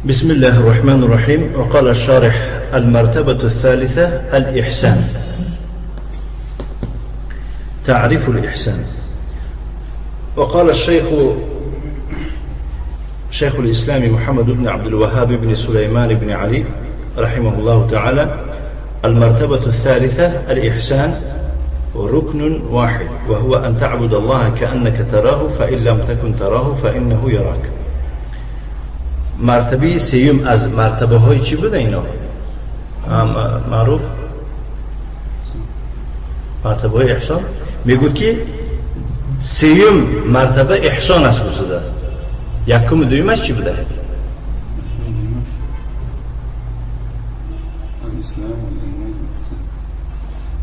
بسم الله الرحمن الرحيم. وقال الشارح: المرتبة الثالثة الإحسان. تعريف الإحسان. وقال شيخ الإسلام محمد بن عبد الوهاب بن سليمان بن علي رحمه الله تعالى: المرتبة الثالثة الإحسان ركن واحد، وهو أن تعبد الله كأنك تراه فإن لم تكن تراه فإنه يراك. مرتبه سیوم از مرتبه های چی بوده اینا؟ معروف مرتبه های احسان میگوید که سیوم مرتبه احسان است بوده است. یکم دویمش چی بوده؟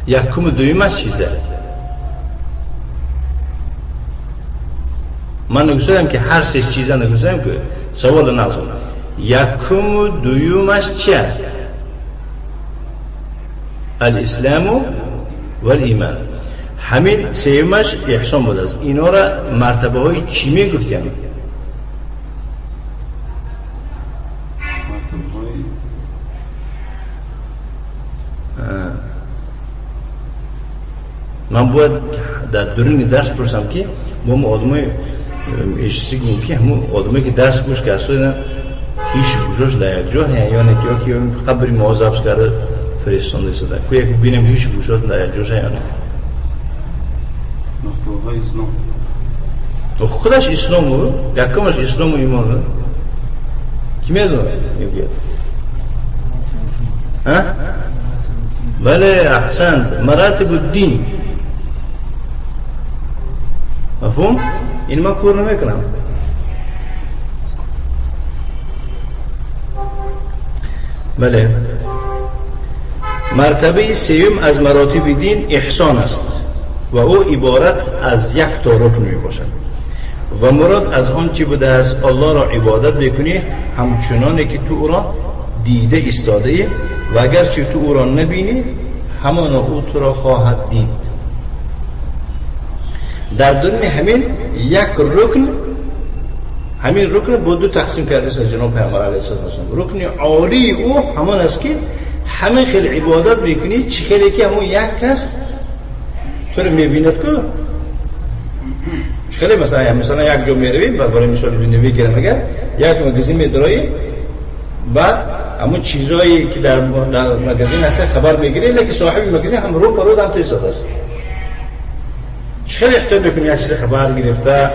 یکم دویمش چیزه؟ من نگوشتم که هر سه چیزا نگوشتم که سوال نازم. یکم دویمش چیه؟ الاسلام و الایمان. همین سیومش احسان بوده است. اینا را مرتبه های چی میگفتیم؟ من باید در دوران درس پرسم که با آدمای اشتریک که همون آدمایی که درس گوش کرده هیچ گوشش در یک جا یا نه که فقط بریم مواظب کرده فرستنده شده که یک ببینیم هیچ گوشش در یک جا یا نه. نقطه اسلام خودش اسلام بود، یکمش اسلام و ایمان بود. کی میدونه؟ میگه ها؟ بله احسنت. مراتب الدین. مفهوم؟ این ما کور نمیکنم. بله مرتبه سیوم از مراتب دین احسان است و او عبارت از یک تا رکن می باشد و مراد از آن چی بوده است؟ الله را عبادت بکنی همچنانی که تو او را دیده ایستاده و اگر چی تو او را نبینی همان او تو را خواهد دید. در دنیا همین یک رکن، همین رکن با دو تقسیم کرده است جناب پیامبر علیه السلام. رکن عالی او همان است که همین خیلی عبادت بکنی چه خیلی که همون یک کس تو رو میبیند که خیلی مثلا یک جا میروی برای مثال بینوی گرم اگر یک مگزین میدرایی بعد همون چیزایی که در مگزین هست خبر میگیری لیکن صاحب مگزین هم رو پرود هم تیست است. چه احتیاط بکنی یک چیز خبر گرفته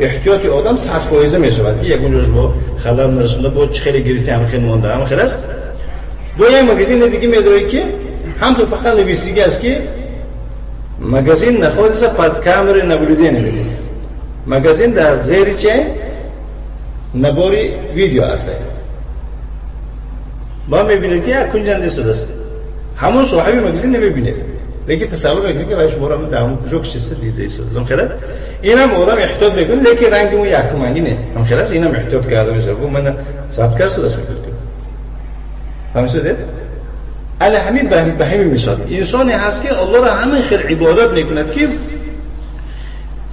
احتیاط آدم 100% میشود که یک اونجاش با خلال نرسونده با چه خیلی گرفته هم خیلی مونده هم خیلی است. با یک مگزین دیگه میداری که هم تو فقط نویسیگی است که مگزین نخواهد پد کامر نبولیده نمیدید. مگزین در زیر چه نباری ویدیو هست. با میبینید که یک کنجنده شده است. همون صاحب مگزین نمیبینه. لیکن تصور میکنه که وایش مورم دامون کجاش چیست دیده است. زم خلاص اینم آدم احتیاط میکنه لیکن رنگمون یکمانی نه. هم خلاص اینم احتیاط کرده میشه. و من ثابت کرده است میگم. فهمیدید؟ علی همین به همین مثال انسانی هست که الله را همین خیر عبادت میکند که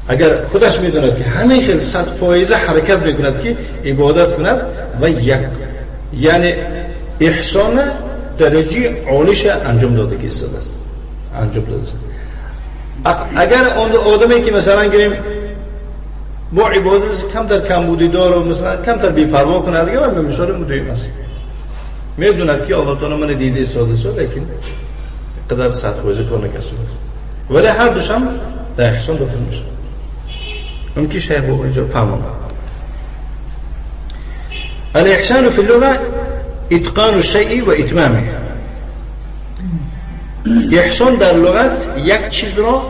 اگر خودش میدوند که همین خیر 100% حرکت میکند که عبادت کند و یک یعنی احسان درجه عالیش انجام داده که است. انجام داده است. اگر آدمی که مثلا گیریم با عبادت کمتر کمبودی داره و مثلا کمتر بی‌پروا کنه دیگه به مثال مدویم است. میدوند که الله تعالی من دیده ساده سو لیکن قدر 100% کار نکرده ولی هر دوشم در احسان داخل میشه. ممکن شاید با اینجا فهمم. الاحسان في اللغه اتقان الشيء و اتمامه. احسان در لغت یک چیز را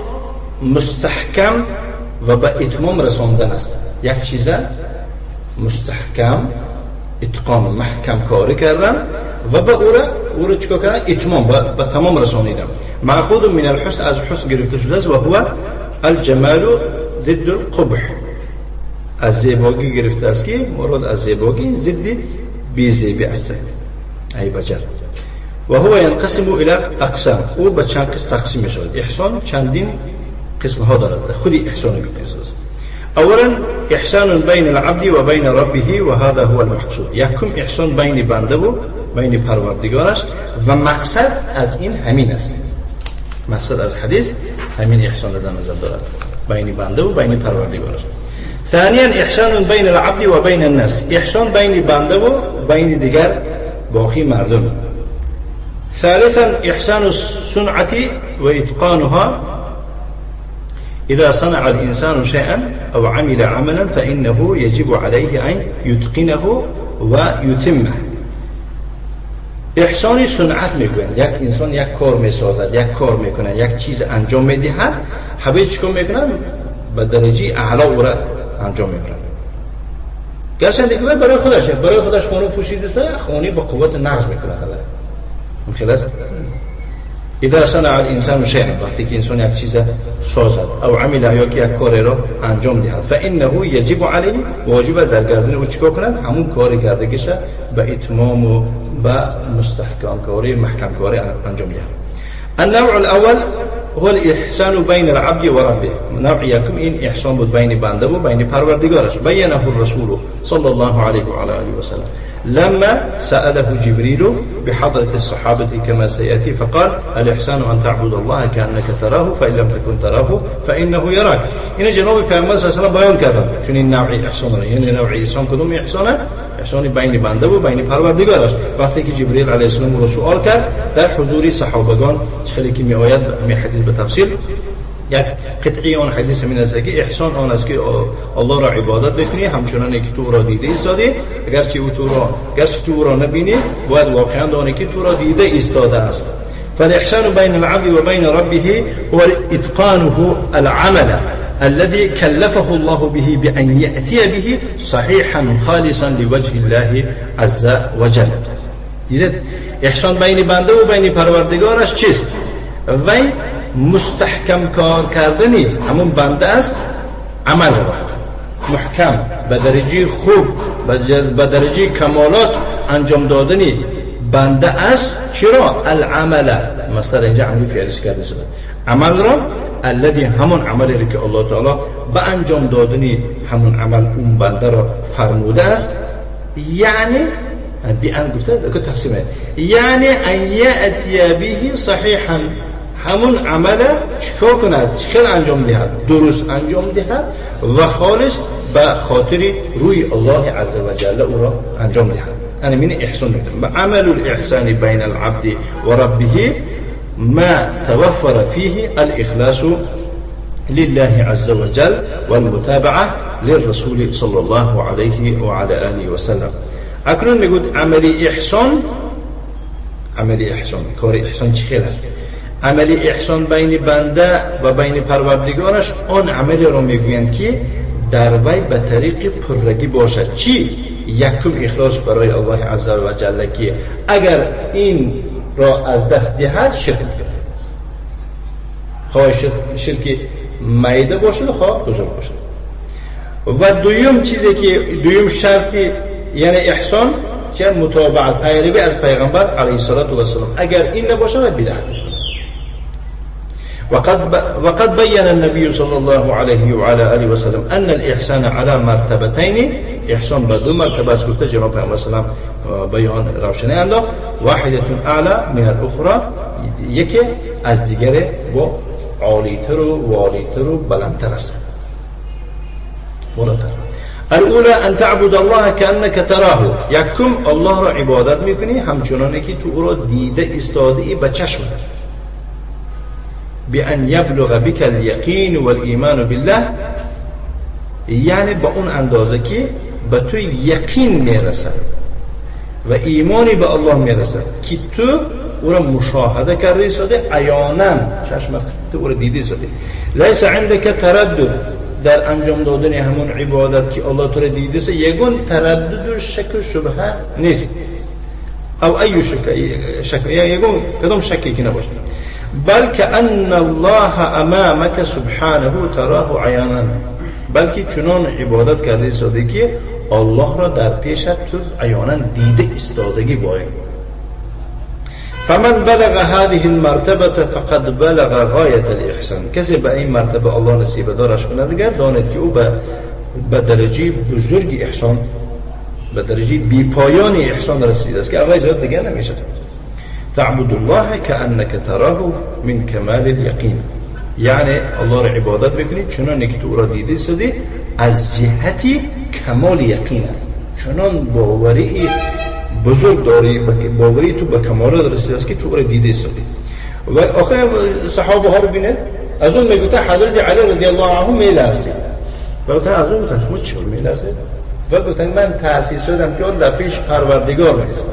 مستحکم و به اتمام رساندن است. یک چیز مستحکم اتقان محکم کاری کردن و به او را چیکار کردن؟ اتمام به تمام رسانیدن. مأخوذ من الحسن از حسن گرفته شده است و هو الجمال ضد القبح. از زیبایی گرفته است که مراد از زیبایی ضد بی‌زیبی است. ای بجر. و هو ينقسم الى اقسام. او به چند قسم تقسیم می‌شود. احسان چندین قسم ها دارد. خودی احسان گفته است. اولا احسان بین العبد و بین ربه و هذا هو المقصود. یکم احسان بین بنده و بین پروردگارش و مقصد از این همین است. مقصد از حدیث همین احسان در نظر دارد، بین بنده و بین پروردگارش. ثانیا احسان بین العبد و بین الناس، احسان بین بنده و بین دیگر باقی مردم. ثالثا احسان الصنعة و اتقانها، اذا صنع الانسان شيئا او عمل عملا فانه يجب عليه ان يتقنه و یتمه. احسان صنعت میگویند یک انسان یک کار میسازد، یک کار میکنه، یک چیز انجام میدهد، همه چیکار میکنن به درجه اعلی او را انجام میبرن. گرچه دیگه برای خودش خونه پوشیده است، خونه با قوت نقض میکنه خلاص. اذا صنع الانسان شيئا، وقتی که انسان یک چیز سازد او عمل یا که یک کاری را انجام دهد فانه یجب علیه، واجب در گردن او چیکار کند؟ همون کاری کردگیش به اتمام و به مستحکم کاری، محکم کاری انجام دهد. النوع الاول هو الاحسان بین العبد و ربه. نوع یکم این احسان بود بین بنده و بین پروردگارش. بینه الرسول صلی الله علیه و آله و سلم لما سأله جبريل بحضرة الصحابة كما سيأتي فقال الإحسان أن تعبد الله كأنك تراه فإن لم تكن تراه فإنه يراك. إن جناب پیامبر صلی الله علیه و بیان کردن چون این نوع احسان، یعنی نوع احسان کدوم احسانه؟ احسان بین بنده و بین پروردگارش. وقتی که جبرئیل علیه السلام رو سوال کرد در حضور صحابگان، خیلی که میآید می حدیث به تفصیل، یک قطعی آن حدیث من است که احسان آن است که الله را عبادت بکنی همچنانی که تو را دیده ایستاده، اگرچه تو را نبینی باید واقعا دانی که تو را دیده ایستاده است. فالاحسان بین العبد و بین ربه هو اتقانه العمل الذي كلفه الله به بأن يأتي به صحيحا خالصا لوجه الله عز وجل. دیدید احسان بین بنده و بین پروردگارش چیست؟ وی مستحکم کار کردنی همون بنده است، عمل را محکم به درجه خوب به درجه کمالات انجام دادنی بنده است. چرا؟ العمل، مصدر اینجا عملی فعلش کرده شده، عمل را الذي همون عملی که الله تعالی به انجام دادنی همون عمل اون بنده را فرموده است. یعنی بیان گفته که تفسیره، یعنی ان یأتی به صحیحا، همون عمل چکار کند؟ چکار انجام دهد؟ درست انجام دهد و خالص به خاطر روی الله عز و جل او را انجام دهد. یعنی من احسان میکنم. عمل الاحسان بین العبد و ربه ما توفر فيه الاخلاص لله عز وجل والمتابعه للرسول صلى الله عليه وعلى آله وسلم. اکنون میگوید عملی احسان کار احسان چی خیلی است؟ عمل احسان بین بنده و بین پروردگارش آن عملی را میگویند که در وی به طریق پررگی باشد. چی؟ یکم اخلاص برای الله عز و جل که اگر این را از دست دهد شرک میکنه، خواه شرک میده باشد خواه بزرگ باشد. و دویم چیزی که دویم شرطی یعنی احسان که متابعت پیروی از پیغمبر علیه السلام، اگر این نباشه باید بدعت. وقد بين النبي صلى الله عليه وعلى آله وسلم أن الإحسان على مرتبتين، إحسان بدو مرتبة است. جناب پیامبر صلی الله علیه و بیان روشنی انداخت، واحدة اعلى من الاخرى، یکی از دیگری با عالیتر و والیتر و بلندتر است. الاولى ان تعبد الله كأنك تراه، یکم الله را عبادت میکنی همچنانی که تو او را دیده ایستاده ای به چشم، بأن يبلغ بك اليقين والإيمان بالله، یعنی با اون اندازه که به تو یقین میرسد و ایمانی به الله میرسد که تو او را مشاهده کرده ایستاده، عیانا چشمت تو او را دیده ایستاده. لیس عندك تردد در انجام دادن همون عبادت که الله تو را دیده است، یگون تردد و شک و شبهه نیست، او ای شک یگون کدام شکی که نباشه، بلکه ان الله امامك سبحانه تراه عیانا، بلکه چنان عبادت کرده ایستاده که الله را در پیشت تو عیانا دیده ایستادگی باید. فمن بلغ هذه المرتبه فقد بلغ غایت الاحسان. کسی به این مرتبه الله نصیب دارش کند دیگر داند که او به درجه بزرگ احسان، به درجه بی پایان احسان رسیده است که اول زیاد دیگر نمیشه. تعبد الله كأنك تراه من کمال الیقین، یعنی الله را عبادت بکنی چنانه که تو او را دیده شدی از جهتی کمال یقین است. چنان باوری بزرگ داری، باوری تو به کمال رسیده است که تو او را دیده شدی. و آخه صحابه ها رو بینه، از اون میگوته حضرت علی رضی الله عنه میلرزید و گفتن از اون گفتن شما چی میلرزید؟ و گفتن من تأسیس شدم که اون در پیش پروردگار میستم،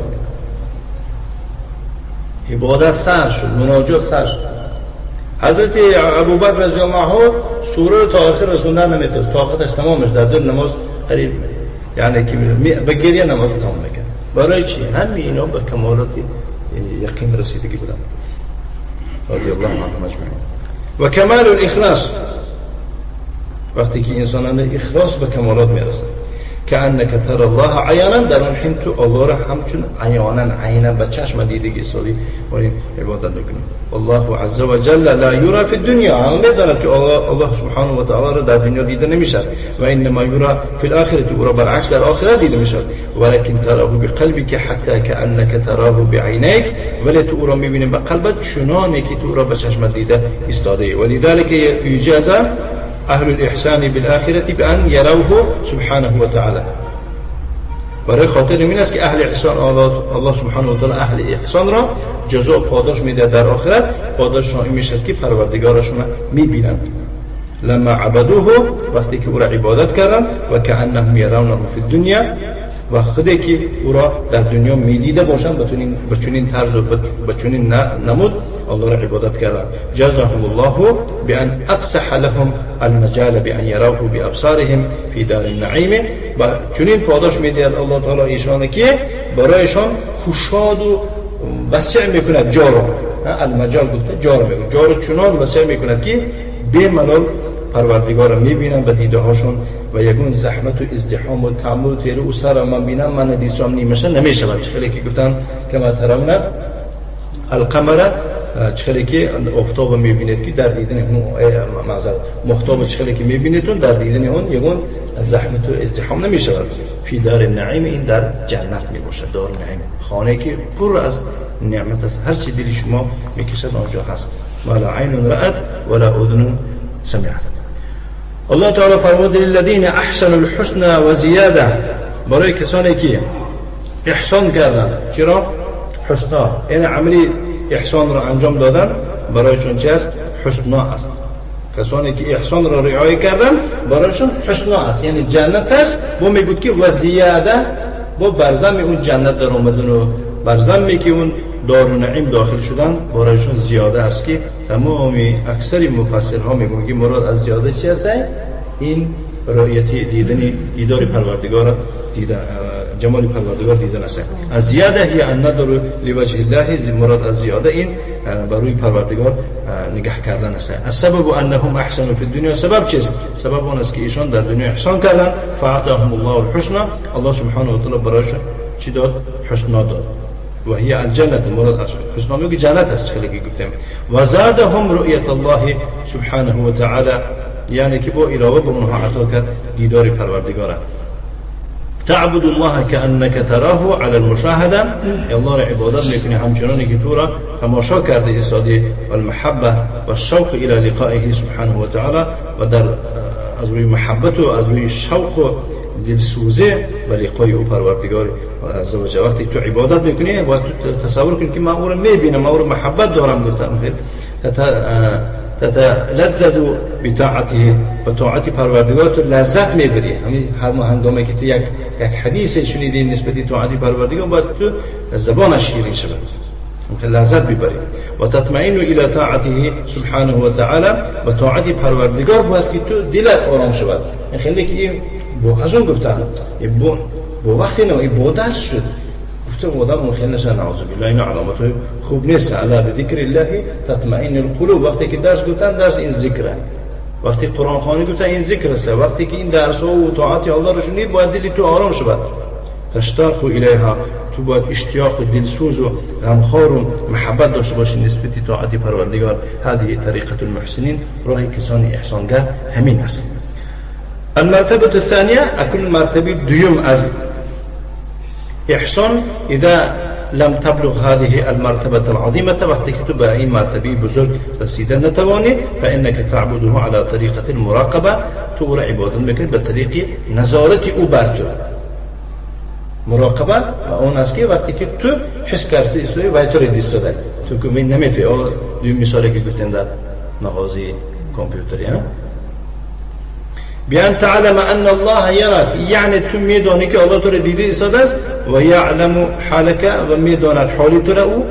عبادت سر شد، مناجات سر شد. حضرت ابوبکر رضی الله عنه سوره تا آخر رسوندن نمیتونست، طاقتش تمامش در دل نماز قریب، یعنی که به گریه نماز تمام میکرد. برای چی؟ همه اینا به کمالات یقین رسیدگی بودن رضی الله عنهم اجمعین. و کمال الاخلاص، وقتی که انسان اخلاص به کمالات میرسه، كأنك ترى الله عيانا، در اون حین تو الله را همچون عیانا به چشم دیدگی سالی و عبادت بکنی. الله عز وجل لا يرى في الدنيا، هم میداند که الله سبحانه و تعالی را در دنیا دیده نمیشه و انما يرى في الاخره، او را برعکس در آخرت دیده میشه. ولكن تراه بقلبك حتى كأنك تراه بعينيك، ولی تو او را میبینی به قلبت چنانه که تو او را به چشم دیده ایستاده. ولذلك يجاز اهل الاحسان بالآخرة بأن يروه سبحانه و تعالی. برای خاطر این است که اهل احسان، الله سبحانه و تعالی اهل احسان را جزا پاداش میده در آخرت، پاداش این میشه که پروردگارشون میبینند. لما عبدوه، وقتی که او را عبادت کردن، و كأنهم يرونه في الدنيا، و خودی که او را در دنیا میدیده باشن به چنین طرز و به چنین نمود الله را عبادت کردن. جزاهم الله بأن افسح لهم المجال بأن يروه بأبصارهم في دار النعیم، و چنین پاداش میدهد الله تعالی ایشان که برایشان خوشاد و وسع میکند جا را. المجال گفته جا را میکند، جا را چنان وسع میکند که به ملال پروردگار را میبینن به دیده هاشون و یگون زحمت و ازدحام و تعمل تیره و سر من بینم من دیسام نیمشه نمیشه. چخلی که گفتن که ما ترون القمر، چخلی که افتاب میبینید که در دیدن اون معذرت محتاب، چخلی که میبینیدون در دیدن اون یگون زحمت و ازدحام نمیشه. فی دار النعیم، این در جنت میباشه. دار النعیم خانه که پر از نعمت است، هر چی دلی شما میکشد آنجا هست. ولا عین رأت ولا اذن سمعت. الله تعالی فرمود للذین احسنوا الحسنى و زیاده، برای کسانی که احسان کردن. چرا؟ حسنا، یعنی عملی احسان را انجام دادن، برایشون چی است؟ حسنا است. کسانی که احسان را رعایت کردن برایشون حسنا است، یعنی جنت است. و میگوید که و زیاده، با برزم اون جنت در اومدن و برزمی که اون دارالنعیم داخل شدن برایشون زیاده است، که تمامی اکثر مفسرها میگن که مراد از زیاده چی است؟ این رؤیتی دیدن دیدار پروردگار، دیدن جمال پروردگار دیدن است. از زیاده هی النظر لوجه الله، مراد از زیاده این بروی پروردگار نگاه کردن است. السبب انهم احسنوا فی الدنیا، سبب چیست؟ سبب اون است که ایشان در دنیا احسان کردن. فاعطاهم الله الحسنى، الله سبحانه و تعالی برایشون چی داد؟ حسنا داد. و هي الجنة، مراد حسنا میگه جنت است. خیلی که گفتم و زادهم رؤیت الله سبحانه و تعالی، یعنی که با علاوه به اونها عطا کرد دیدار پروردگار. تعبد الله كأنك تراه على المشاهده، الله را عبادت میکنی همچنانی که تو را تماشا کرده ایستادی. والمحبه والشوق الى لقائه سبحانه و تعالی، و در از روی محبت و از روی شوق و دلسوزه به لقای او پروردگار عز و جل. وقتی تو عبادت میکنی و تصور کنی که من او را میبینم، من او را محبت دارم، گفتم تتلذذ بطاعته، و طاعت پروردگار تو لذت میبری. همین هر هنگامی که تو یک حدیث شنیدی نسبت طاعت پروردگار باید تو زبانش شیرین شود، لذت ببری. و تطمئن الى طاعته سبحانه و تعالی، و طاعت پروردگار باید که تو دلت آرام شود. خیلی که با از اون گفتن با وقتی نه با درس شد، گفتم آدم خیلی نشه نعوذ بالله، این علامت خوب نیست. الا بذکر الله تطمئن القلوب، وقتی که درس گفتن درس این ذکره، وقتی قرآن خوانی گفتن این ذکر است، وقتی که این درس ها و طاعت الله رو شنید باید دلی تو آرام شود. تشتاق الیها، تو باید اشتیاق و دلسوز و غمخوار و محبت داشته باشی نسبت طاعت پروردگار. هذه طریقة المحسنین، راه کسان احسانگر همین است. المرتبة الثانية، اكون مرتبه دوم از احسان، اذا لم تبلغ هذه المرتبة العظيمة، وقتی که تو به این مرتبه بزرگ رسیدن نتوانی، فانك تعبده على طریقة المراقبه، تو او را عبادت میکنی به طریق نظارت او بر تو. مراقبه اون است که وقتی که تو حس کردی ایستوی و تو ردیست داری، تو که نمیتونی. او دوی مثالی که گفتن در مغازه کامپیوتری، بیان تعلم ان الله یراک، یعنی تو میدانی که الله تو را دیده ایستاده است، و یعلم حالک، و میداند حالی تو را او،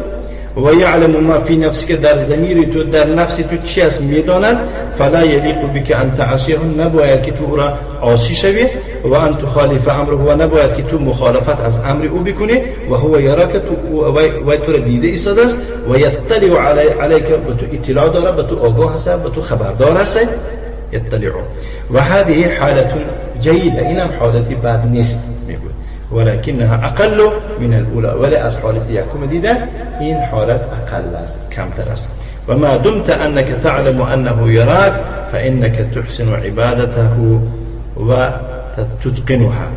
و یعلم ما فی نفسک، در ضمیر تو در نفس تو چی است میداند. فلا یلیق بک ان تعصیه، نباید که تو او را عاصی شوی، و ان تخالف امره، و نباید که تو مخالفت از امر او بکنی. و هو یراک، و تو را دیده ایستاده است، و یطلع علیک، به تو اطلاع داره، به تو آگاه است، به تو خبردار است. يطلع. وهذه حالة جيدة، اینم حالتی بد نیست میگوید، ولكنها اقل من الاولى، ولی از حالت یکم دیدن این حالت اقل است، کمتر است. و ما دمت انك تعلم انه يراك فانك تحسن عبادته و تتقنها.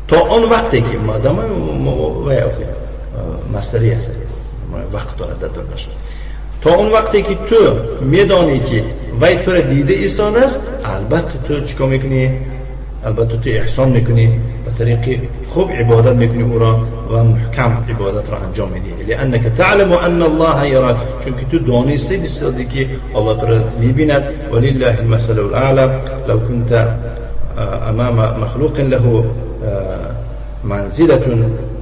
تا اون وقتی که مادام مستری هست، وقت داره دادن، تا اون وقتی که تو میدانی که وی تو را دیده ایستان است، البته تو چیکار میکنی؟ البته تو احسان میکنی، به طریق خوب عبادت میکنی او را، و محکم عبادت را انجام میدی. لانك تعلم ان الله یراک، چون که تو دانسته ایستادی که الله تو را میبیند. ولله المثل الاعلى، لو كنت امام مخلوق له منزلة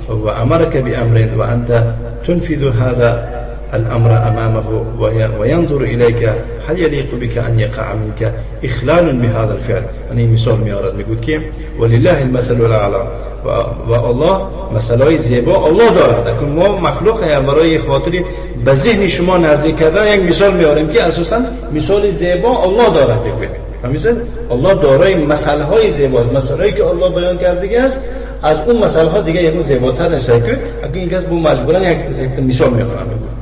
و امرك بامر و انت تنفذ هذا الأمر أمامه وينظر إليك، هل يليق بك أن يقع منك إخلال بهذا الفعل؟ يعني مثال میارد، میگوید که ولله المثل الأعلى، و الله مثلای زیبا الله دارد. اکنون ما مخلوق برای خاطر به ذهن شما نزدیک کردن یک مثال میاریم که اساسا مثال زیبا الله دارد. بگوید همین الله دارای مثلهای زیبا، مثلایی که الله بیان کرده است، از اون مثلها دیگه یک زیباتر نیست. اگر این کس بو مجبورن یک مثال میخوام بگم.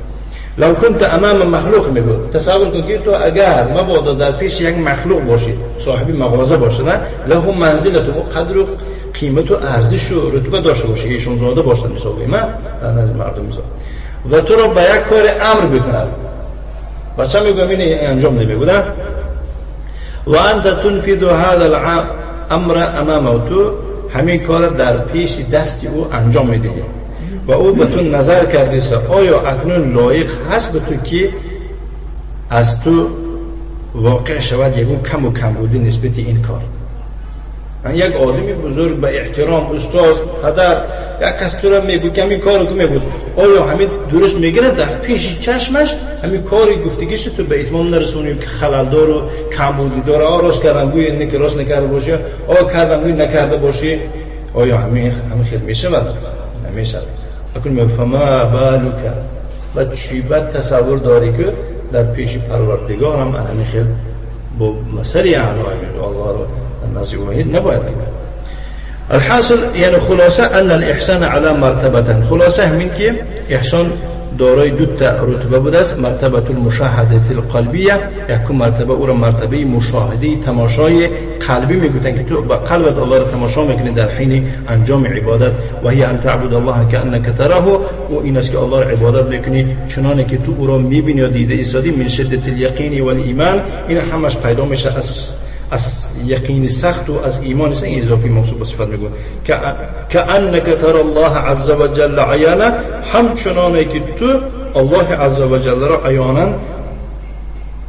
لو كنت امام مخلوق، میگه تصور کن که تو اگر مبادا در پیش یک مخلوق باشی، صاحب مغازه باشه، نه له منزلت و قدر و قیمت و ارزش و رتبه داشته باشه، ایشون زاده باشه، مثلا من از مردم مثلا، و تو رو به یک کار امر بکنه، بچه میگم این انجام نمیگه، و انت تنفذ هذا الامر امامه، تو همین کار در پیش دستی او انجام میدهی، و او به تو نظر کرده است آیا اکنون لایق هست به تو که از تو واقع شود یکون کم و کم بودی نسبت این کار. یک آدمی بزرگ به احترام، استاد، پدر، یک کس تو را میگوید که همین کارو که میگوید آیا همین درست میگیره؟ در پیش چشمش همین کاری گفتگیش تو به اتمام نرسونی که خللدار و کم بودی داره، راست کردم گوی اینه که راست نکرده باشی، کردم گوی نکرده باشی، آیا همین خیر میشود؟ نمیشود. اکنون فما بالک، و چیبت تصور داری که در پیش پروردگارم همین خیر با مسئله اعلای الله را نازی و نباید بگید. الحاصل یعنی خلاصه ان الاحسان على مرتبه، خلاصه همین که احسان دارای دو تا رتبه بوده است. مرتبه المشاهده القلبیه، یکم مرتبه او را مرتبه مشاهده تماشای قلبی میگویند که تو با قلبت الله را تماشا میکنی در حین انجام عبادت، و هی ان تعبد الله کانک تراه، و این است که الله را عبادت میکنی چنانه که تو او را میبینی یا دیده ایستادی. من شدت الیقین و الایمان، این همش پیدا میشه از یقین سخت و از ایمان است. این اضافی موصوف به صفت میگه که انک تر الله عز وجل عیانا، همچنانه که تو الله عز وجل را عیانا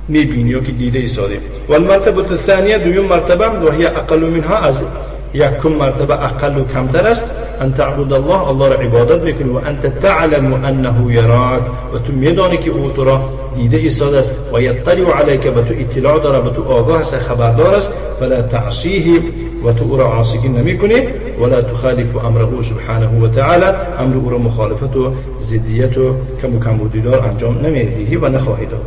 میبینی یا که دیده ایستادی. و المرتبه الثانیه، دوم مرتبه، و هی اقل منها، از یکم مرتبه اقل و کمتر است. ان تعبد الله، الله را عبادت میکنی، و انت تعلم انه یراک، و تو میدانی که او تو را دیده ایستاده است، و یطلع علیک، و تو اطلاع داره، و تو آگاه است، خبردار است. فلا تعصیه، و تو او را عاصی نمیکنی، ولا تخالف امره سبحانه و تعالی، امر او را مخالفت و ضدیت و کم و کمبودی دار انجام نمیدهی و نخواهی داد.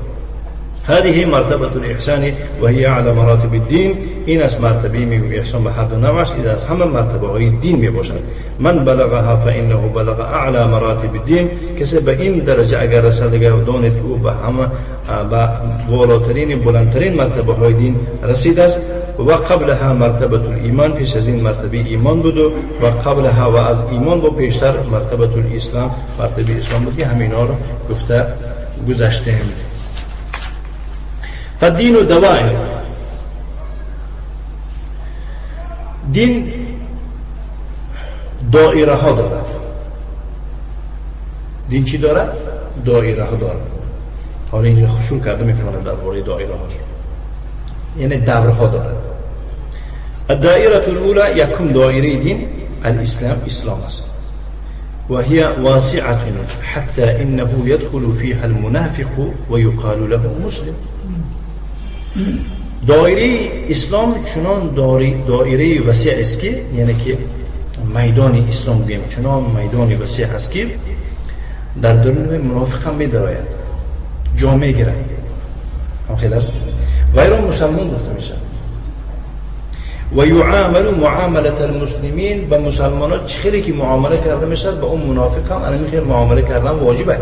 هذه مرتبة الإحسان وهي أعلى مراتب الدين. این از مرتبه میگویم احسان به هر دو نوعش، این از همه مرتبه های دین میباشد. من بلغها فإنه بلغ أعلى مراتب الدين. کسی به این درجه اگر رسد دیگر دانید که او به همه به بالاترین بلندترین مرتبه های دین رسید است. و قبلها مرتبه الایمان، پیش از این مرتبه ایمان بود، و قبلها و از ایمان با پیشتر مرتبه الاسلام، مرتبه اسلام بود که همینا رو گفته گذشتیم. فالدین و دوائر، دین دائره ها دارد. دین چی دارد؟ دائره ها دارد. حالا اینجا شروع کرده میکنم درباره دائره هاش، یعنی دوره ها دارد. الدائره الاولى یکم دائره دین الاسلام، اسلام است. وهي واسعة حتى إنه يدخل فيها المنافق ويقال له مسلم. دایره اسلام چنان دایره وسیع است که، یعنی که میدان اسلام بیم چنان میدان وسیع است که در درون منافق هم می‌دراید، جا می‌گیرد. هم خیلی است. غیر مسلمان گفته میشه. و یعامل معامله المسلمین، به مسلمانان چه خیلی که معامله کرده میشه به اون منافق هم همین خیلی معامله کردن واجبه،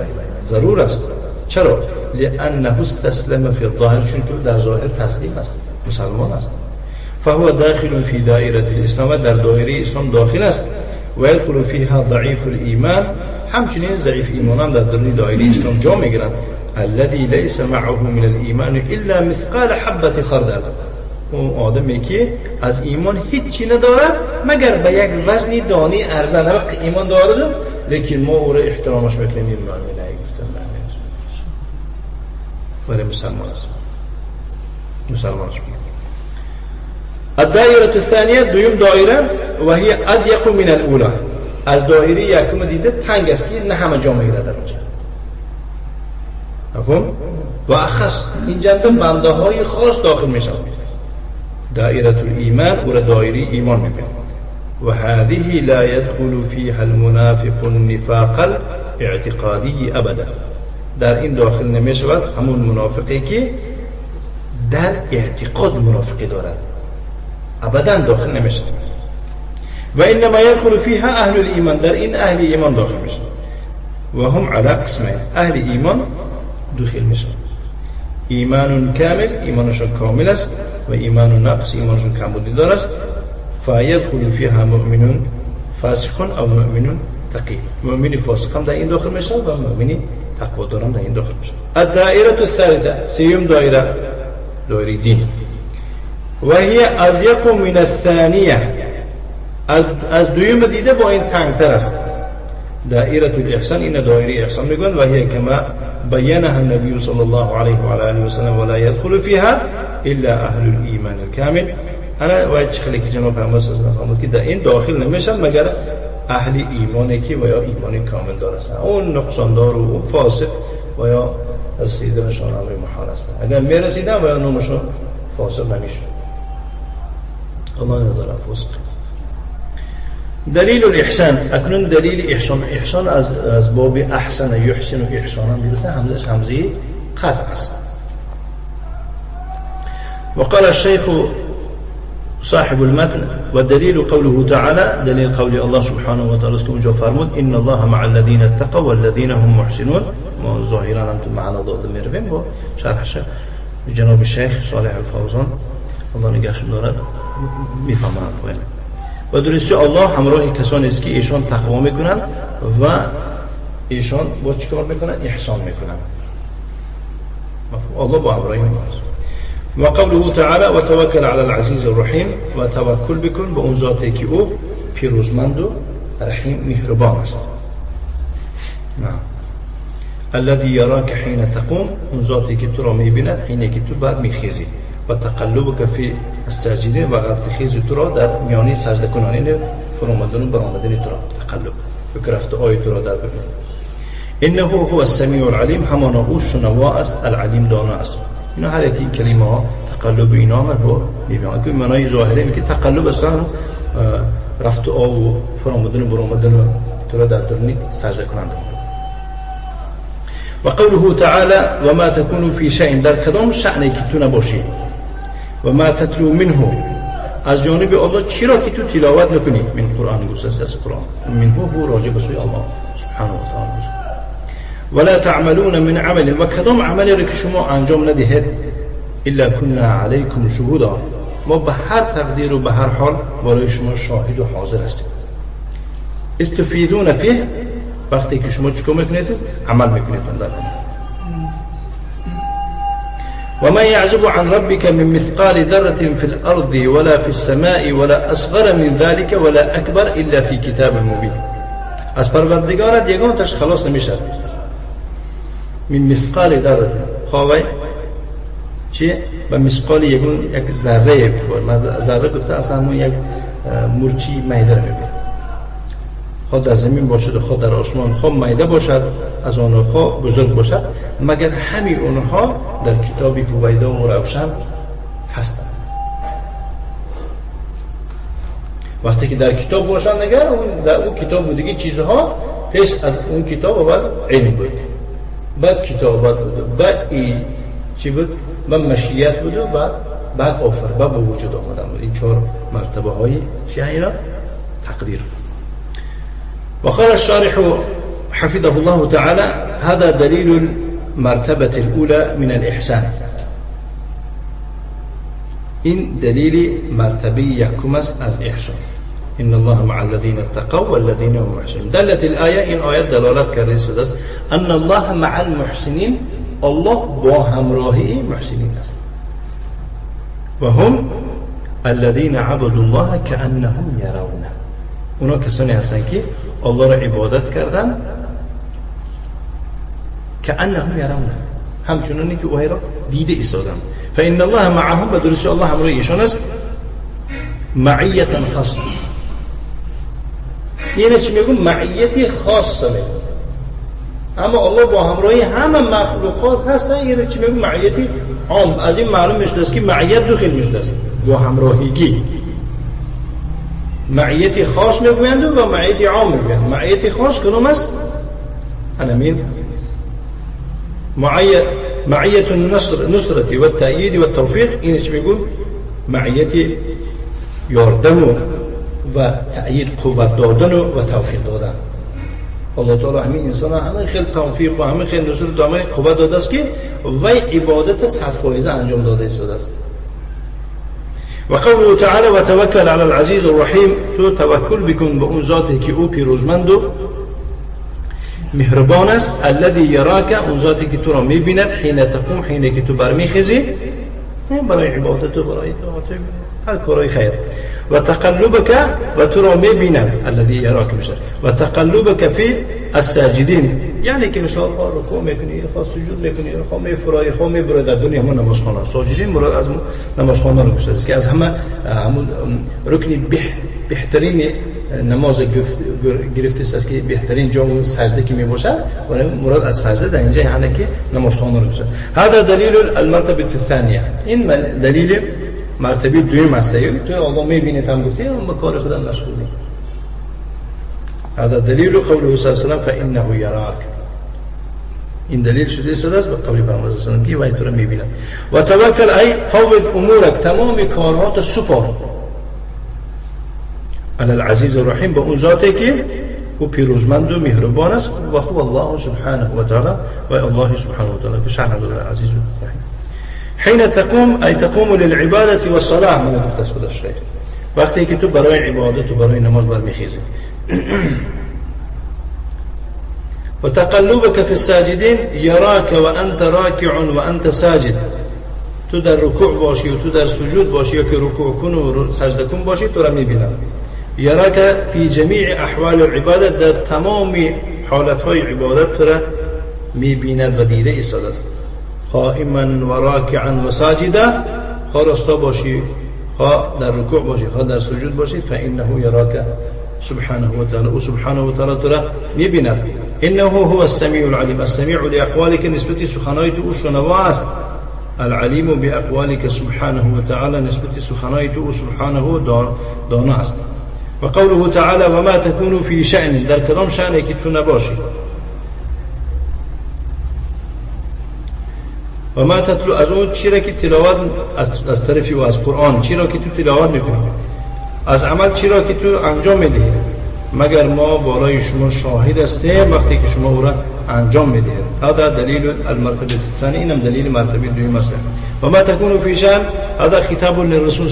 ضرور است. چرا؟ لانه استسلم فی الظاهر، چون که در ظاهر تسلیم است، مسلمان است. فهو داخل فی دائره الاسلام، در دایره اسلام داخل است. و يدخل فيها ضعيف الايمان، همچنین ضعیف ایمان هم در دایره اسلام جا میگیرند. الذي ليس معه من الايمان الا مثقال حبه خردل، اون آدمی که از ایمان هیچی ندارد مگر به یک وزنی دانی ارزن. وقت ایمان دارد لیکن ما او را احترامش میکنیم، این معنی نگفتن ولی مسلمان است، مسلمان است. الدائره الثانیه، دویم دایره، و هی اضیق من الاولى، از دایره یکم دیده تنگ است که نه همه جا میگیرد در اونجا. مفهوم؟ و اخص اینجا بنده های خاص داخل میشن. دائره الایمان، او را دایره ایمان میگن. و هذه لا يدخل فيها المنافق النفاق الاعتقادي ابدا، در این داخل نمیشود همون منافقی که در اعتقاد منافقی دارد، ابدا داخل نمیشود. و انما يدخل فيها اهل الايمان، در این اهل ایمان داخل میشن. و هم على قسمين، اهل ایمان داخل میشن. ایمان کامل، ایمانشون کامل است، و ایمان ناقص، ایمانشون کمبودی دارد. فیدخل فیها مؤمن فاسق او مؤمن تقی، مؤمن فاسق هم در این داخل میشن و مؤمن تقوادار هم در این داخل میشن. الدائره الثالثه، سیوم دایره، دایره دین. و هی اضیق من الثانیه، از دویم دیده با این تنگتر است. دائره الاحسان، این دایره احسان میگن. و هی کما بينها النبي صلى الله عليه وعلى آله وسلم ولا يدخل فيها إلا أهل الإيمان الكامل. أنا وايد خلي که جناب پیامبر صلی الله علیه و آله که در این داخل نمیشن مگر اهل ایمانی که و یا ایمان کامل دارن. اون نقصاندار و فاسق و یا رسیدنشان امر محال است. اگر میرسیدن و یا نومشون فاسق نمیشن. الله نداره فاسق. دلیل الاحسان، اکنون دلیل احسان. احسان از باب احسن یحسن و احسانا بیرته، همزش همزه قطع است. وقال الشيخ صاحب المتن والدليل قوله تعالى، دليل قول الله سبحانه وتعالى كما فرمود إن الله مع الذين اتقوا والذين هم محسنون. ما ظاهرا انتم معنا داده میرویم با شرحش جناب الشيخ صالح الفوزان، الله نگهشون دارد، میفهمند. و درستی الله همراه کسانی است که ایشان تقوا میکنند و ایشان با چیکار میکنند؟ احسان میکنند. الله با همراه ماست. و قوله تعالی و توکل علی العزیز الرحیم، و توکل بکن به اون ذاتی که او پیروزمند و رحیم مهربان است. الذي يراك حين تقوم، اون ذاتی که تو را میبیند حینی که تو بعد میخیزی. و تقلبك فی الساجدین، و غلط خیز تو را در میانی سجده کنانی فرامدن و برآمدن تو را تقلب بکرفت آی تو را در ببین. انه هو السمیع العلیم، همانا او شنوا است، العلیم دانا است. اینا هر یکی کلمه ها تقلب اینا هم رو میبینن که معنای ظاهره میگه تقلب اصلا رفت آ و فرامدن و برآمدن تو را در درونی سجده کننده. و قوله تعالی و ما تكون في شيء، در کدام شأنی که تو نباشی، و ما تتلو منه، از جانب الله چرا که تو تلاوت نکنی، من قرآن گوشت از قرآن، منه هو راجع به سوی الله سبحانه و تعالی. ولا تعملون من عمل، و کدام عملی را که شما انجام ندهید، الا كنا عليكم شهودا، ما به هر تقدیر و به هر حال برای شما شاهد و حاضر هستیم. استفیدون فیه، وقتی که شما چیکار میکنید؟ عمل میکنید. و ما یعزب عن ربك من مثقال ذرة في الارض ولا في السماء ولا اصغر من ذلك ولا اكبر الا في كتاب مبين. از پروردگارت یگانش خلاص نمیشه. من مثقال ذره، خواهی چیه؟ به مثقال یک ذره، ذره گفته اصلا همون یک مرچی میده رو میبینه، خود در زمین باشد، خود در آسمان، خود میده باشد، از آنها خود بزرگ باشد، مگر همین اونها در کتابی پویده و روشن هستند. وقتی که در کتاب باشند نگر، در اون کتاب بودگی چیزها پیش از اون کتاب و بعد علم بود، بعد کتابت بود، بعد این چی بود؟ بعد مشیت بود و بعد آفر، بعد به وجود آمدن بود. این 4 مرتبه های چیه اینا؟ تقدیر. وقال الشارح حفظه الله تعالى هذا دليل المرتبة الأولى من الإحسان. إن دليل مرتبة يحكم از إحسان. إن الله مع الذين اتقوا والذين هم محسنون. دلت الآية إن آيات دلالات كالرئيس است أن الله مع المحسنين، الله با همراهی محسنین است. و هم الذين عبدوا الله كأنهم يرونه، اونا کسانی هستن که الله را عبادت کردن كأنهم يرونه، همچنانی که اوها را دیده ایستادن. فإن الله معهم، و درستی الله همراه ایشان است، معیت خاص. یعنی چی میگم؟ معیتی خاصه میگم، اما الله با همراهی همه مخلوقات هستن. یعنی چی میگم؟ معیتی عام. از این معلوم میشه است که معیت دو خیلی میشه است، با همراهیگی معیتی خاص میگویند و معیتی عام میگویند. معیتی خاص کدوم است؟ همین معیت النصرة والتأیید والتوفیق. این چی میگم؟ معیتی یاردن و تأیید، قوت دادن و توفیق دادن. الله تعالی همین انسان همه خیلی توفیق و همه خیلی نصرت و همه قوت داده است که وی عبادت 100% انجام داده است. و قوله تعالی و توکل علی العزیز الرحیم، تو توکل بکن به اون ذاتی که او پیروزمند و مهربان است. الذی یراک، اون ذاتی که تو را میبیند، حین تقوم، حین که تو برمیخیزی برای عبادت و برای طاعت هر کارای خیر. و تقلبک، و تو را میبیند، الذی یراک میشه. و تقلبک فی الساجدین، یعنی که مثلا رکوع میکنی، خاص سجود میکنی، خاص میفرای، خاص میبره. در دنیا همون نمازخانه ساجدین مراد از نمازخانه رو گفته است که از همه رکن بهترین نماز گرفته است که بهترین جا سجده که میباشد، و مراد از سجده در اینجا یعنی که نمازخانه رو گفته. هذا دلیل المرتبه الثانیه، این دلیل مرتبه دوم است. تو الله میبینه، هم گفته اون کار خودم مشغول نیست. هذا دلیل قوله صلی الله علیه و سلم فانه یراک، این دلیل شده است به قول پیامبر صلی الله علیه و سلم که وای تو را میبینه. و توکل ای فوض امورک، تمام کارهات سپار، علی العزیز الرحیم، به اون ذاتی که او پیروزمند و مهربان است. و هو الله سبحانه و تعالی، و الله سبحانه و تعالی که شأن داره عزیز و رحیم. حين تقوم أي تقوم للعبادة والصلاة، من گفته است خودش. وقتی که تو برای عبادت و برای نماز برمیخیزی. و تقلبك في الساجدين يراك وأنت راكع وأنت ساجد، تو در رکوع باشی و تو در سجود باشی، یا که رکوع کن و سجده کن باشی، تو را میبیند. يراك في جميع أحوال العبادة، در تمام حالتهای عبادت تو را میبیند و دیده ایستاده است. قائما و راکعا و ساجدا، خواه راستا باشی، خواه در رکوع باشی، خواه در سجود باشی، فإنه یراک سبحانه و تعالی، او سبحانه و تعالی تو را میبیند. انه هو السمیع العلیم، السمیع لأقوالک، نسبت سخنهای تو او شنوا است. العلیم بأقوالک سبحانه و تعالی، نسبت سخنهای تو او سبحانه دانا است. و قوله تعالی و ما تكون فی شأن، در کدام شأنی که تو نباشی، و ما تتلو از اون چیزی که تلاوت از طرفی و از قرآن چیزی که تو تلاوت میکنی از عمل چیزی که تو انجام میدی مگر ما بالای شما شاهد هستیم وقتی که شما او را انجام میدید. هذا دلیل المرتبه الثانیه، اینم دلیل مرتبه دوم است. و ما تكون فی شأن، هذا خطاب للرسول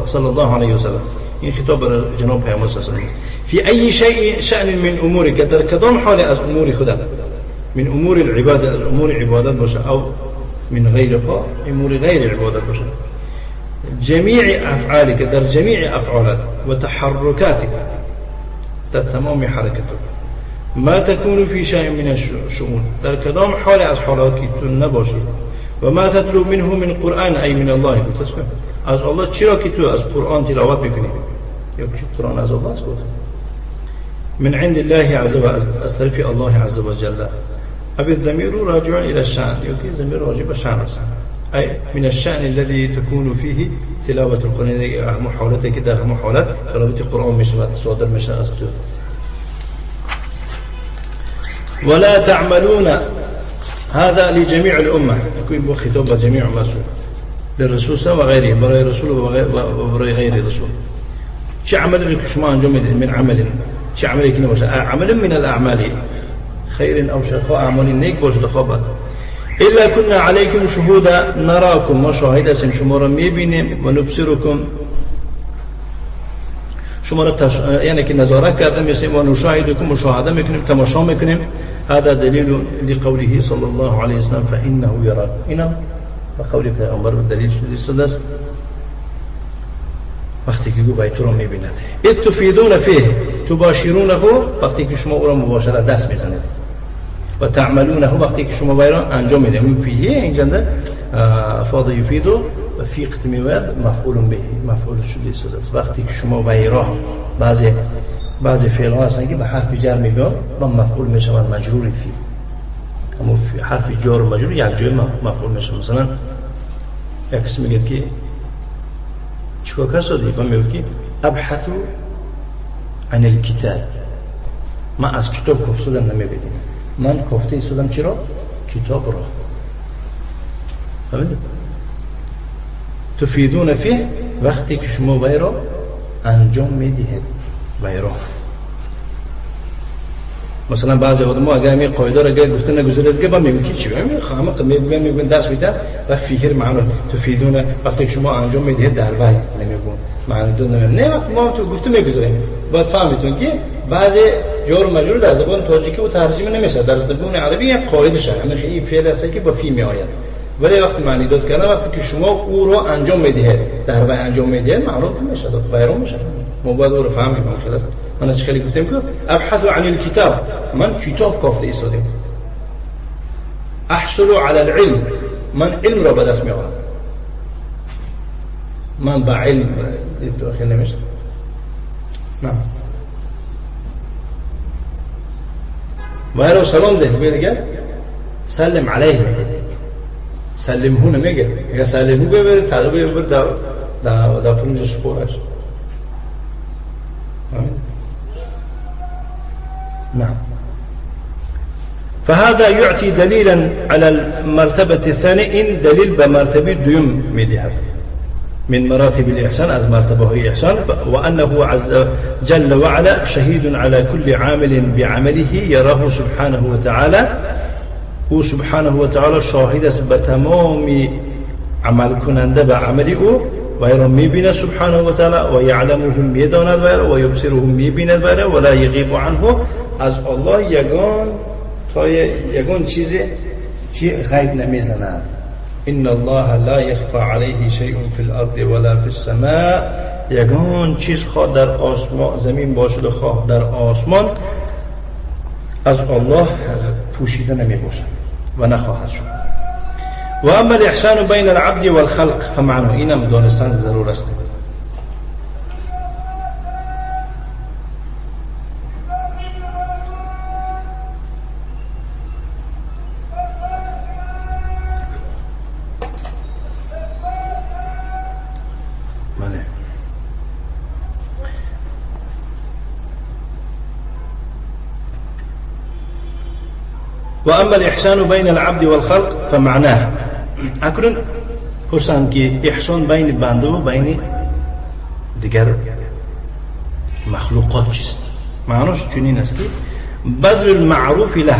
صلی الله علیه و سلم، این خطاب برای جناب پیامبر صلی الله علیه و سلم. فی ای شیء شأن من امورک، در کدام حال از امور خدا، من امور العباده، از امور عبادت باشه، او من غیرها، امور غیر عبادت باشه. جميع افعالك، در جميع افعالك و تحركاتك، در تمام حرکتك. ما تكون في شيء من الشؤون، در کدام حال از حالاتی تو نباشی. و ما تتلو منه من قرآن، ای من الله، از الله چرا که تو از قرآن تلاوت میکنی؟ یا قرآن از الله است. من عند الله عز وجل، از طرف الله عز وجل. ابي الضمير راجع الى الشأن، يوكي ضمير راجع به شأن، اي من الشأن الذي تكون فيه تلاوة القرآن. اهم حالته که در اهم حالت تلاوت قرآن میشود، صادر میشه از تو. ولا تعملون، هذا لجميع الامه، يكون خطاب جميع الرسل، للرسول و غیره، برای رسول و برای غیر رسول. چه عملی که شما انجام میدید؟ من عمل، چه عملی که نباشه؟ عمل من الاعمال، خیر او شر، اعمال نیک باشه خوبه. الا كنا عليكم شهودا نراكم، ما شاهد هستیم شما را میبینیم، و نبصركم، شما را یعنی که نظارت کرده میشیم، و نشاهدكم، مشاهده میکنیم، تماشا میکنیم. هذا دلیل لقوله صلی الله علیه وسلم فانه یراک، اینا و قول پیامبر دلیل شده است وقتی که گویا تو را میبیند. اذ تفیدون فیه تباشرونه، وقتی که شما او را مباشرت دست میزنید. و تعملونه، وقتی که شما وی را انجام میدید. این فیه اینجا فاض یفید و فی قسمی ورد مفعول به، مفعول شده است. وقتی که شما وی را، بعضی فعل ها هستن که به حرف جر میگن و مفعول میشوند مجرور فی، اما حرف جر و مجرور یک جای مفعول میشن. مثلا یک کسی میگه که چیکار کردی؟ و میگه که ابحث عن الكتاب، من از کتاب کفته شدم نمیبینم، من کفته شدم چرا؟ کتاب را. فهمیدید؟ تفیدون فیه، وقتی که شما وی را انجام میدهید، وی را. مثلا بعضی آدم‌ها اگر می قاعده را گفته نگذارید که با میگن که چی؟ میگن درس میدن و فیهر معنا تفیدون، وقتی که شما انجام میدهید در وی، نمیگن معنی دو نمیگن. نه، وقتی ما تو گفته میگذاریم باید فهمیتون که بعضی جار و مجرور در زبان تاجیکی و ترجمه نمیشه، در زبان عربی یک قاعده شه، همین این فعل است که با فی می آید. ولی وقتی معنی داد کردن، وقتی که شما او رو انجام میدهید، در وی انجام میدهید، معلوم میشه، غیر میشه. ما باید او رو فهمیم. خلاص من از خیلی گفتم که ابحث عن الكتاب، من کتاب کافته ایستادم. احصل على العلم، من علم را به دست میآورم. من با علم داخل نمیشه. نه، وای رو سلام ده، میگه سلم علیه، سلم هو نمیگه، میگه سلم هو ببر طالبه ببر دا فرنج شپورش. نعم. فهذا يعطي دليلا على المرتبة الثانية، إن دليل بمرتبة دوم مديها من مراتب الإحسان، از مرتبه إحسان، وأنه عز جل وعلا شهيد على كل عامل بعمله يراه سبحانه وتعالى. او سبحانه وتعالى شاهد است به تمام عمل کننده به عملی او، و را میبیند سبحانه و تعالی، و یعلمه میداند و یبصره میبیند ولا یغیب عنه، از الله یگان چیزی چی غیب نمیزند. ان الله لا يخفى عليه شيء في الارض ولا في السماء، یگان چیز خواه در آسمان زمین باشد خواه در آسمان از الله پوشیده نمی باشد و نخواهد شد. و اما الاحسان بین العبد والخلق فمعنى، اینم دانستن ضرور است. وأما الإحسان بين العبد والخلق فمعناه اکنون پرسند که احسان بین بنده و بین دیگر مخلوقات چیست؟ معناش چنین است که بذل المعروف له،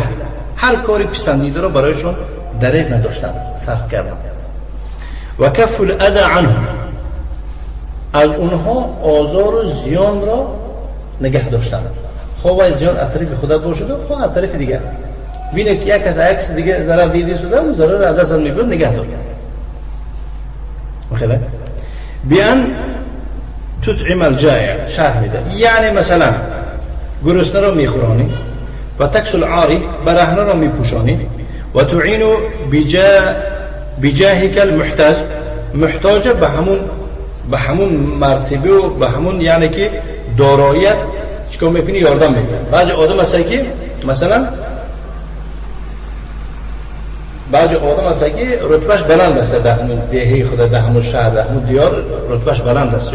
هر کاری پسندیده را برایشون دریغ نداشتن، صرف کردن. و کف الاذى عنه، از اونها آزار و زیان را نگه داشتن. خواه زیان از طرف خودت باشد، خواه از طرف دیگر. بینه که یک از عکس دیگه ضرر دیدی شده، اون ضرر از دست میبرد، نگه دار. مخیله بیان تطعم الجائع، شرح میده. یعنی مثلا گرسنه را میخورانی و تکس العاری، برهنه را میپوشانی و تعین بجاهک المحتاج، محتاج به همون مرتبه و به همون یعنی که دارایت چیکار میکنی؟ یاردم میکنی. بعضی آدم هست که مثلا بعضی آدم هست که رتبهش بلند است، در همون دهه خود، در همون شهر، در همون دیار رتبهش بلند است.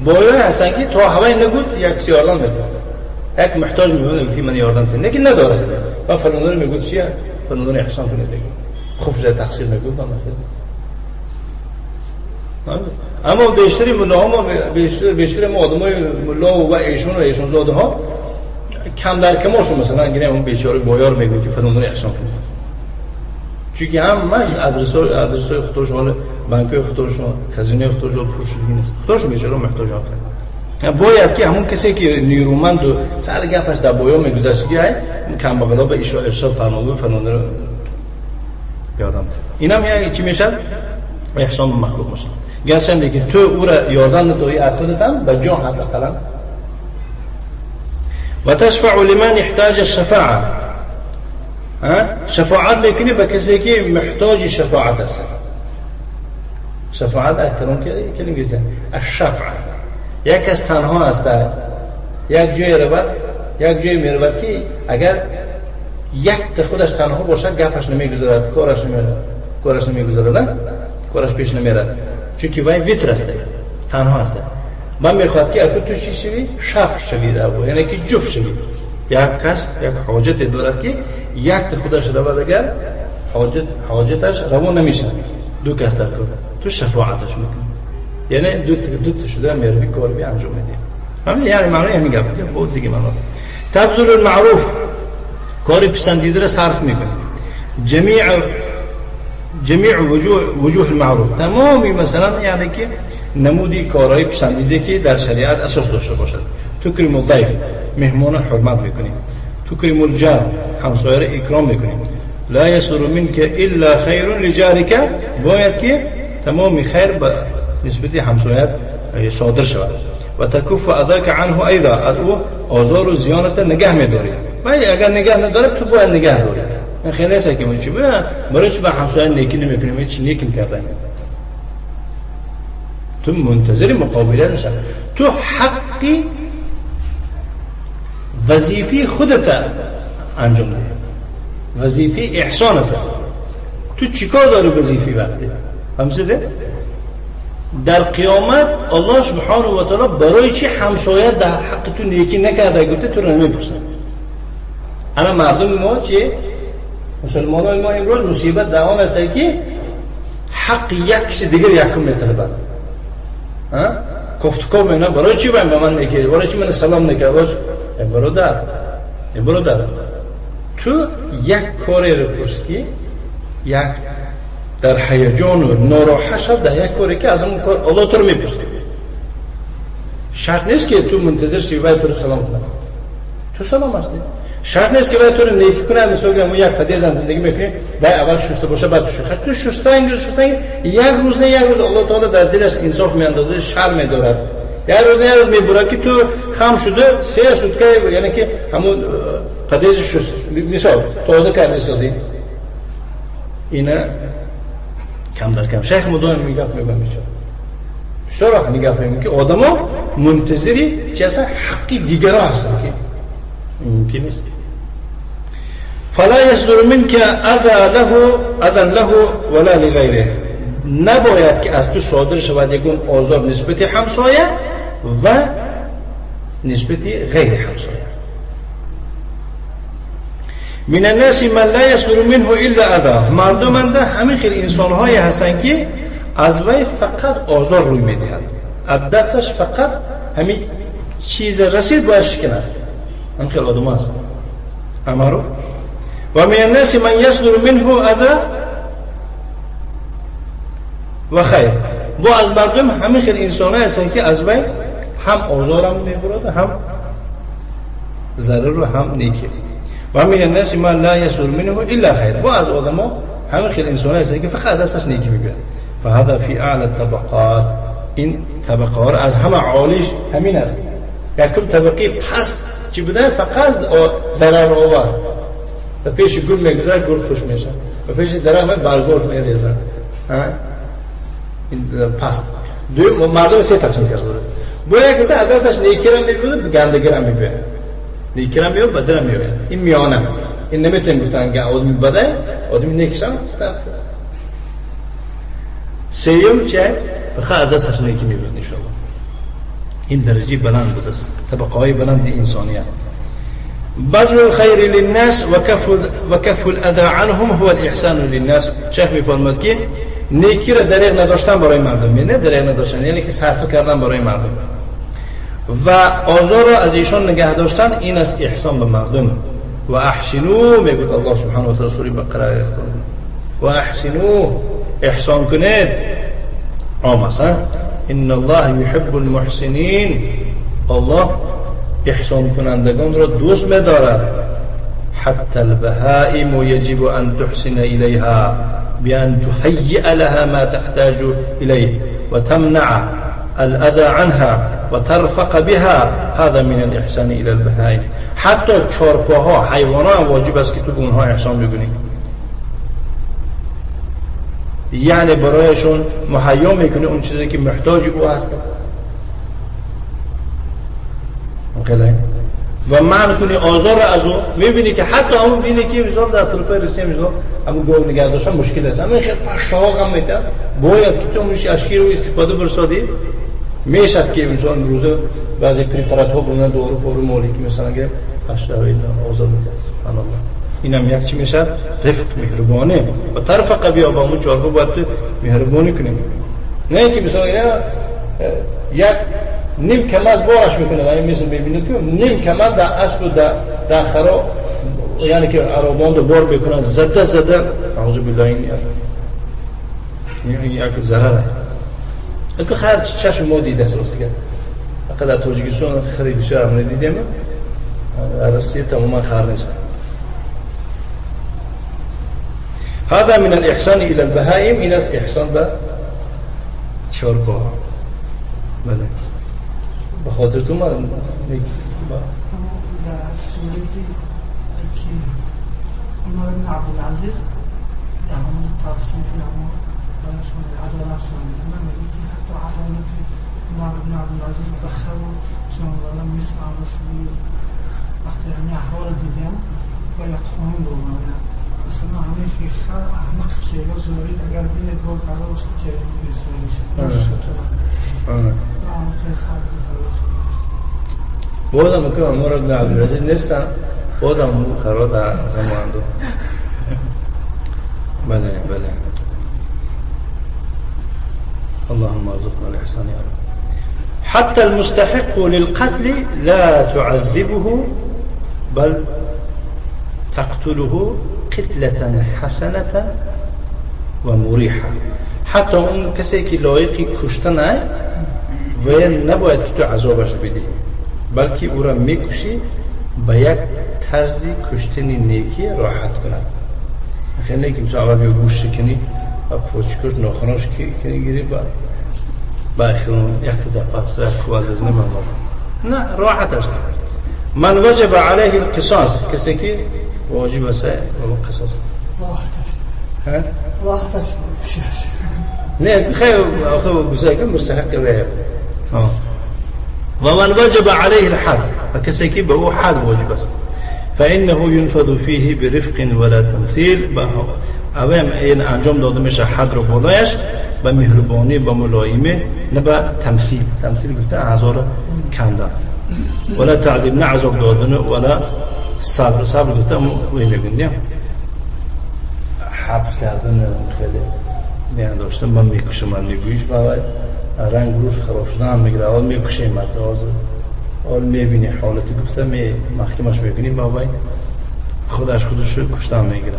باید هستن که تا هوای نگود یک سی یاردم میده، یک محتاج میبود من یاردم تین، لیکن نداره. و فلانور میگود چیه؟ فلانور احسان کنید بگید خوب شده تقصیر میگود من اما بیشتری ملاها، بیشتری ما آدمای ملا و ایشون زاده ها کم در کماشون مثلا گیره اون بیچاره بایار میگود که فلانور احسان کنید. چونکه همش ادرسای خودشون، بانکای خودشون، خزینه خودشون پرشیدگی نیست. خودشون بیچاره محتاج آخر. باید که همون کسی که نیرومند و سال گپش در بایا میگذشتی های کم بغلا به ارشاد فرمانده فلانه رو یادم. اینم یعنی چی میشه؟ احسان به مخلوق میشه. گرچه که تو او را یادم نداری از خودتم به جان حداقل. و تشفع لمن احتاج الشفاعه، شفاعت میکنی به کسی که محتاج شفاعت است. شفاعت اکرام کلمه است. الشفع یک از تنها است، یک جای رود، یک جای میرود که اگر یک خودش تنها باشد گپش نمیگذارد، کارش نمیگذارد، کارش پیش نمیرد، چون که وای ویتر است، تنها است. من میخواد که اگر تو چی شوی؟ شفع شوی در بود، یعنی که جفت شوی. یک کس یک حاجت دارد که یک خودش رود، اگر حاجتش روان نمیشه، دو کس در کار تو شفاعتش میکنی، یعنی دو تا شده میروی کار بی انجام میدی. همین یعنی معنی همین گپ است. بود دیگه معنی تبذل المعروف، کاری پسندیده را صرف میکنی. جمیع وجوه المعروف، تمامی مثلا یعنی که نمودی کارهای پسندیده که در شریعت اساس داشته باشد. تکریم الضیف، مهمان حرمت میکنی. تکریم الجار، همسایه را اکرام میکنی. لا یسر منک الا خیر لجارک، باید که تمامی خیر به نسبت همسایت صادر شود. و تکف اذاک عنه ایضا، از او آزار و زیانت نگه میداری. ولی اگر نگه نداره تو باید نگه داری. این خیلی است که من چی برای چی به همسایه نیکی نمیکنیم؟ این چی نیکی کردن؟ تو منتظر مقابله نشه. تو حقی وظیفه خودت انجام ده، وظیفه احسانت. تو چیکار داری وظیفه وقتی؟ همسده؟ در قیامت الله سبحانه و تعالی برای چی همسایه در حق تو نیکی نکرده گفته تو رو نمیپرسه. انا مردم ما چی؟ مسلمانان ما امروز مصیبت در آن است که حق یک دیگر یکم میطلبند. گفتگو میکنه برای چی به من نکردی؟ برای چی من سلام نکردی؟ برادر تو یک کاری رو پرسی، یک در هیجان و ناراحت شد در یک کاری که از اون کار الله تو رو میپرسه. شرط نیست که تو منتظر شی و تو رو سلام کنه. تو سلام هستی. شرط نیست که باید تو رو نیکی کنه. مثلا اگه یک پدیده زندگی میکنی باید اول شسته باشه بعد شوخی. تو شسته یک روز الله تعالی در دلش انصاف میاندازه، شر میدارد. یک روز میبره که تو خام شده سه سوتکه، یعنی که همون پدیده شست مثال تازه کردی شدی. اینا کم در کم شیخ مدام میگفت میشه. شرح میگفت که آدما منتظری چه حقی دیگر هستن که ممکن نیست. فلا يصدر منك اذى له ولا لغيره، نباید که از تو صادر شود یکون آزار نسبت همسایه و نسبت غیر همسایه. من الناس من لا يصدر منه الا اذى. مردمند همین خیلی انسان‌هایی هستن که از وی فقط آزار روی میدهند، از دستش فقط همین چیز رسید باید شکنند. هم خیلی آدم هست امارو. و من الناس من يصدر منه اذى و خیر. و از مردم همین خیلی انسان‌هایی هستن که از وی هم آزار هم میبرد، هم ضرر و هم نیکی. و من الناس من لا يصدر منه الا خیر. و از آدما همین خیلی انسان‌هایی هستن که فقط دستش نیکی میبرد. فهذا في اعلى الطبقات. این طبقه ها از همه عالیش همین است. یکم طبقه پست چی بودن فقط ضرر آور. و پیش گل میگذره گل خوش میشه، و پیش درخت برگرد میریزه. این پست دو مردم سه تقسیم کرده. باید کسی از دستش نیکی را میبرد، گندگی را میبرد. نیکی را میبرد، بد را میبرد. این میانه. این نمیتونیم گفتن که آدمی بده، آدمی نیکش هم گفتن. سیوم چه؟ فقط از دستش نیکی میبرد انشاءالله. این درجه بلند بود است، طبقه های بلند انسانیت. بذل الخير للناس وكف الاذى عنهم هو الاحسان للناس. شیخ میفرماید که نیکی را دریغ نداشتن برای مردم، نه دریغ نداشتن یعنی که صرف کردن برای مردم و آزار را از ایشان نگه داشتن، این است احسان به مردم. و احسنوا، میگه الله سبحانه و تعالی سوره بقره اختار، و احسنوا، احسان کنید. مثلا ان الله يحب المحسنين، الله احسان کنندگان را دوست می‌دارد. حتى البهائم يجب ان تحسن اليها بان تهيئ لها ما تحتاج اليه وتمنع الاذى عنها وترفق بها. هذا من الاحسان الى البهائم. حتی چارپاها، حیوانات واجب است که تو به اونها احسان بکنی، یعنی برایشون مهیا میکنه اون چیزی که محتاج او هست و من کنی آزار از او. میبینی که حتی همون بینی که مثال در طرفه رسیه مثال همون گوه نگه داشتن مشکل است، همون خیلی پشتاق هم میتن باید که تو منش اشکی رو استفاده برسادی. میشد که مثلا روزه بعضی پریفرات ها بودن دورو پورو مولی که مثلا که پشتاقی آزار میتن. سبحان الله. این هم یک چی میشه؟ رفق، مهربانی. و طرف قبیه با همون چارگاه باید مهربانی کنیم، نه اینکه مثلا یک نیم کمز بارش میکنه. یعنی مثل میبینید که نیم کمز در اسب و در خرا، یعنی که عربان رو بار بکنن زده اعوذ بالله. این یک ضرره. اگه خیر چشم ما دیده است راستی که اگه در تاجیکستان خیلی شهر من دیدیم روسیه تماما خیر نیست. هذا من الاحسان الى البهائم. این است احسان به چارپا. بله به خاطر تو من در سوریتی که عمر بن عبدالعزیز در مورد تفسیر اما برایشون عدالت سوریتی من میگه که حتی عدالت عمر بن عبدالعزیز بخر و جانوالا مثل رسولی وقتی همه احوال دیدیم و یک خانم رو مانه مثلا همه خیخر احمق که یا زوری اگر بینه گل قرار باشد که بسیاری شد بازم که عمر بن عبدالعزیز نیستن، بازم خرا در زماندو. بله بله. اللهم ارزقنا الاحسان يا رب. حتى المستحق للقتل لا تعذبه بل تقتله قتلة حسنة ومريحة. حتی اون کسی که لایقی کشتن و نباید که تو عذابش بدی، بلکه او را میکشی به یک طرزی کشتنی نیکی راحت کنند. خیلی نیکی مثلا اول یا گوش کنی و پوچکش ناخناش کنی گیری با اخیرون اقتداء سر کوال بزنی ممنون. نه راحتش نه. من وجب علیه القصاص، کسی که واجب است قصاص راحتش نه خیلی آخه گوشه که مستحق ویه. و من وجب علیه الحد، و کسی که به او حد واجب است فانه ينفذ فيه برفق ولا تمثيل. اوام این انجام داده میشه حد رو بالایش به مهربانی، به ملایمه، نه به تمثیل. تمثیل گفته اعضا رو کندن. ولا تعذب نعزب دادن ولا صبر گفتم ویل گندیم حبس کردن خیلی بیان داشتم من میکشم من میگویش باید رنگ روش خراب شدن هم میگره اول میکشیم اول میبینی حالتی گفتم محکمش میکنیم باید خودش کشتن میگره.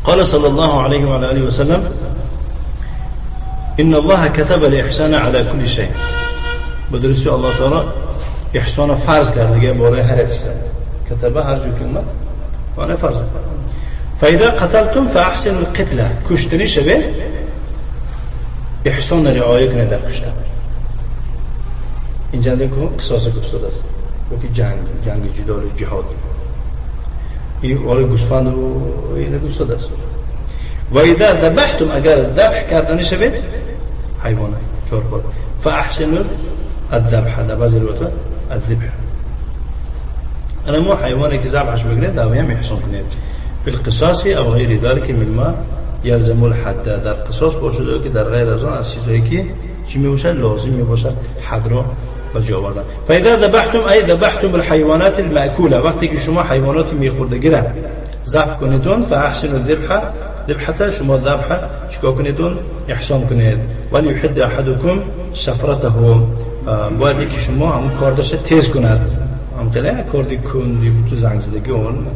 قال صلى الله عليه وعلى آله وسلم إن الله كتب الإحسان على كل شيء. بدرسي الله تعالى إحسان فرض کرده برای هر چیز كتب هر جو كلمة وأنا فرض. فإذا قتلتم فأحسنوا القتلة كشتني شبه إحسان رعاية کنید در کشتن. اینجا دیگه قصاص گفتاد است وقتی جنگ جدال جهاد این ولی گوسفند رو این گفتاد است. و اذا ذبحتم اگر ذبح کردن شبه حیوان چرب فأحسنوا الذبح ده بعضی الوقت الذبح انا مو حیوانی که ذبحش بگیرید داویم احسان کنید بالقصاص او غیر ذلك مما يلزم الحد در قصاص باشه که در غیر از آن از چیزایی که چی میباشه لازم میباشه حد را بجاوردن. فاذا ذبحتم ای ذبحتم الحيوانات المأكوله وقتی که شما حیوانات میخوردگی را ذبح کنیدون فاحسنوا الذبح ذبحته شما ذبح چیکار کنیدون احسان کنید ولی يحد احدكم شفرته باید که شما هم کاردش تیز کند هم طلع کاردی کندی تو زنگ زدگی اون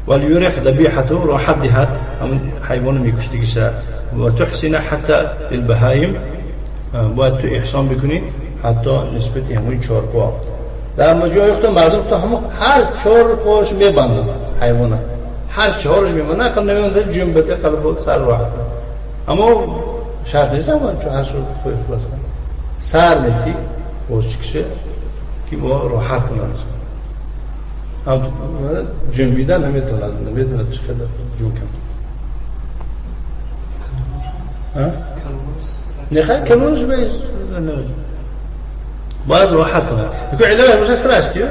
ولی يرح ذبیحته را حدها هم حیوان میکشتگیش و تحسن حتی البهایم باید تو احسان بکنی حتی نسبتی همون چهار پا در مجموعه وقت مردم تو همون هر چهار پاش میبندن حیوانه هر چهارش میبندن قبل نمیبندن جنبته قلب سر راحت اما شرط نیست اما چون هر شد خوی بستن سر میتی پاش چکشه که با راحت کنند جنبیدن نمیتونن چقدر جون کن نخیر کنونش بیش باید راحت کنه بکن علاوه باشه سرش کیه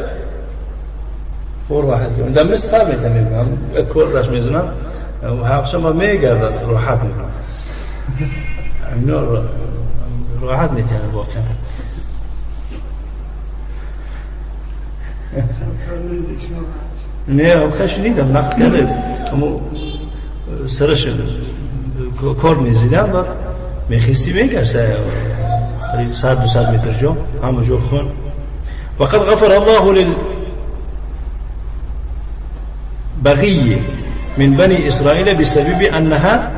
فور راحت کنه دم سر میکنم کل راش میزنم و حقش ما میگردد راحت میکنم اینو راحت میتونه واقعا نه خش نیدم نقد کرده اما سرش کار میزیدم بعد میخیستی میکرسه قریب 100-200 متر جو همه جو خون. وقد غفر الله للبغي من بني إسرائيل بسبب أنها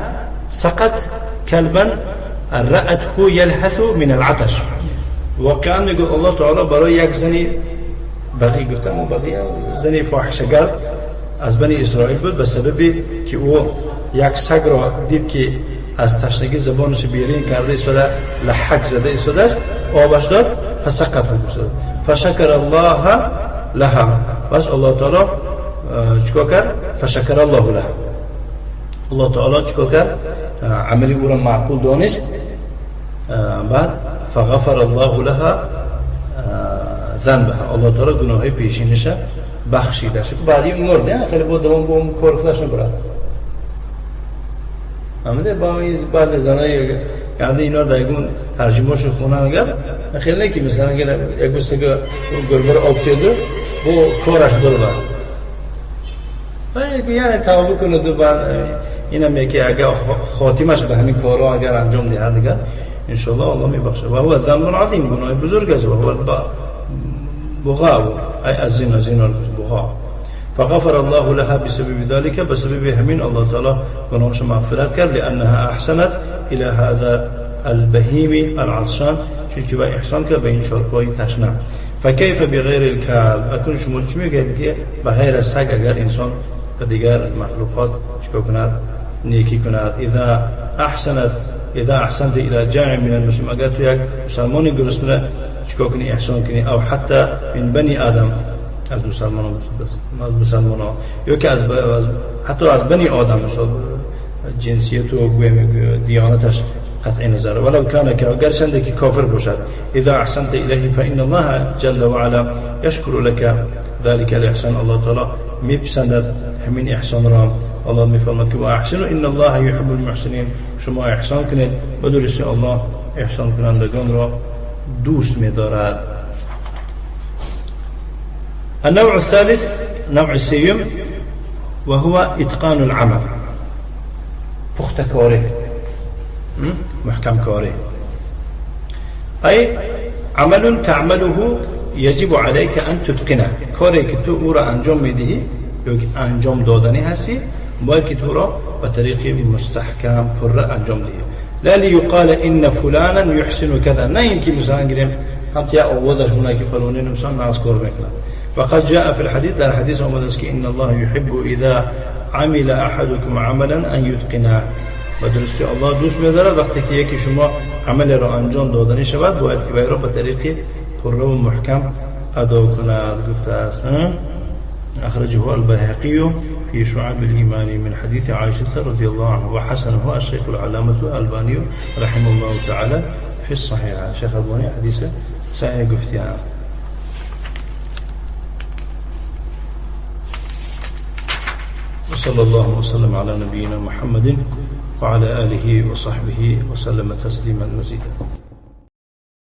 سقت كلبا رأته يلهث من العطش. وكان يقول الله تعالى برای یک زنی بغی گفتم و بغی زنی فاحشه‌گر از بنی اسرائیل بود به سببی که او یک سگ را دید که از تشنگی زبانش بیرین کرده شده لحک زده شده است آبش داد فسقط شد فشکر الله لها بس الله تعالی چیکار کرد فشکر الله لها الله تعالی چیکار کرد عملی او را معقول دانست بعد فغفر الله لها ذنبها الله تعالی گناهی پیشینش بخشیده شد بعدی مرد نه خیلی بود دوام با کار خودش نبرد آمده با بعض زنایی یعنی اینا دایگون ترجمه‌اش خونه اگر خیلی نه که مثلا اگر یک بسته که گربه آب تیدو با کارش دلبر و یعنی توبه کنه دو بعد اینا میگه اگر خاتمش به همین کارا اگر انجام دهد دیگر ان شاء الله الله میبخشه و هو ذنب عظیم گناه بزرگ است و هو بغاء ای الزنا زنا البغاء فغفر الله لها بسبب ذلك بسبب همين الله تعالى گناهش مغفرت کرد لانها احسنت الى هذا البهيم العطشان چون که احسان کرد به این شارپای تشنه فكيف بغير الكلب اکنون شما چی میگید که به غیر از سگ اگر انسان و دیگر مخلوقات چیکار کند نیکی کند اذا احسنت الى جاع من المسلم اگر تو یک مسلمانی گرسنه چیکار کنی احسان کنی او حتی من بنی آدم از مسلمانان یا که حتی از بنی آدم مثلا جنسیت و دیانتش قطع نظر ولو كان كافر که کافر باشد اذا احسنت الیه فان الله جل وعلا يشكر لك ذلك الاحسان الله تعالی میپسندد همین احسان را الله میفرماید که احسنوا ان الله يحب المحسنين شما احسان کنید بدونید الله احسان کنندگان را دوست می‌دارد. النوع الثالث نوع سيم وهو إتقان العمل پخت كوري محكم كوري أي عمل تعمله يجب عليك أن تتقنه كوري كتو أورا أنجم ميده أنجم دودني هسي باید که تو را به طریق مستحکم پر انجام دهی لا ليقال إن فلانا يحسن كذا نه اینکه مثلا گیریم هم تیا آوازش مونه که فلانی مثلا ناسکور میکنه وقد جاء في الحديث در حدیث آمده است که إن الله يحب إذا عمل أحدكم عملا أن يتقنه و درستی الله دوست می‌دارد وقتی که یکی شما عمل را انجام دادنی شود باید که باید را به طریق پر و محکم ادا کند گفته است أخرجه البيهقي في شعب الإيمان من حديث عائشة رضي الله عنها وحسنه الشيخ العلامة الألباني رحمه الله تعالى في الصحيح الشيخ الألباني حديث صحيح قفتها وصلى الله وسلم على نبينا محمد وعلى آله وصحبه وسلم تسليما مزيدا